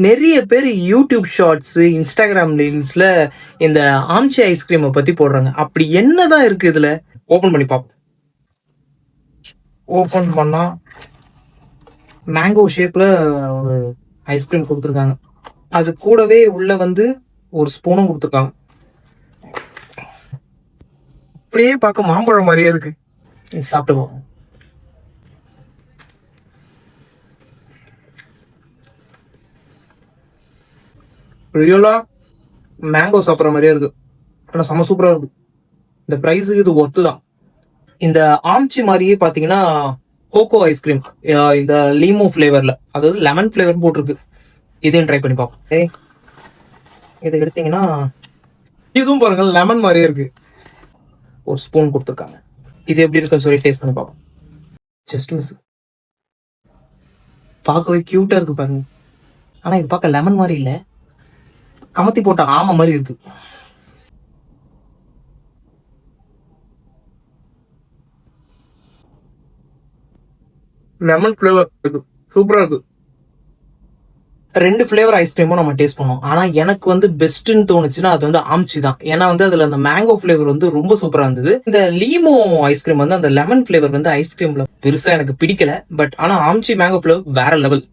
நிறைய பேர் YouTube shorts, Instagram ரீல்ஸ்ல இந்த ஆம்ச்சி ஐஸ்கிரீமை பத்தி போடுறாங்க. அப்படி என்னதான் இருக்கு இதுல? ஓபன் பண்ணி பார்ப்போம். ஓபன் பண்ணா மேங்கோ ஷேப்ல ஒரு ஐஸ்கிரீம் கொடுத்துருக்காங்க. அது கூடவே உள்ள வந்து ஒரு ஸ்பூனும் கொடுத்துருக்காங்க. அப்படியே பார்க்க மாம்பழம் மாதிரியே இருக்கு. சாப்பிட்டு போவோம். ரியலா மேங்கோ சாப்பிட்ற மாதிரியே இருக்கு. ஆனா செம சூப்பரா இருக்கு. இந்த பிரைஸுக்கு இது ஒர்த்து தான். இந்த ஆம்ச்சி மாதிரியே பாத்தீங்கன்னா கோகோ ஐஸ்கிரீம் இந்த லீமோ ஃபிளேவர்ல, அதாவது லெமன் ஃபிளேவர் போட்டிருக்கு. இதையும் ட்ரை பண்ணி பார்ப்போம். இதை எடுத்தீங்கன்னா இதுவும் பாருங்க லெமன் மாதிரியே இருக்கு. ஒரு ஸ்பூன் கொடுத்துருக்காங்க. இது எப்படி இருக்குன்னு சொல்லி டேஸ்ட் பண்ணி பார்ப்போம். Just miss. பார்க்கவே கியூட்டா இருக்கு பாருங்க. ஆனா இது பார்க்க லெமன் மாதிரி இல்ல, கமத்தி போட்ட ஆமை மாதிரி இருக்கு. லெமன் ஃபிளேவர் இருக்கு, சூப்பரா இருக்கு. ரெண்டு ஃபிளேவர் ஐஸ்கிரீமும் நம்ம டேஸ்ட் பண்ணோம். ஆனா எனக்கு வந்து பெஸ்ட்னு தோணுச்சுன்னா அது வந்து ஆம்ச்சி தான். ஏன்னா வந்து அதுல அந்த மேங்கோ ஃபிளேவர் வந்து ரொம்ப சூப்பரா இருந்தது. இந்த லீமோ ஐஸ்கிரீம் வந்து அந்த லெமன் ஃபிளேவர் வந்து ஐஸ்கிரீம்ல பெருசா எனக்கு பிடிக்கல. பட் ஆனா ஆம்ச்சி மேங்கோ ஃபிளேவர் வேற லெவல்.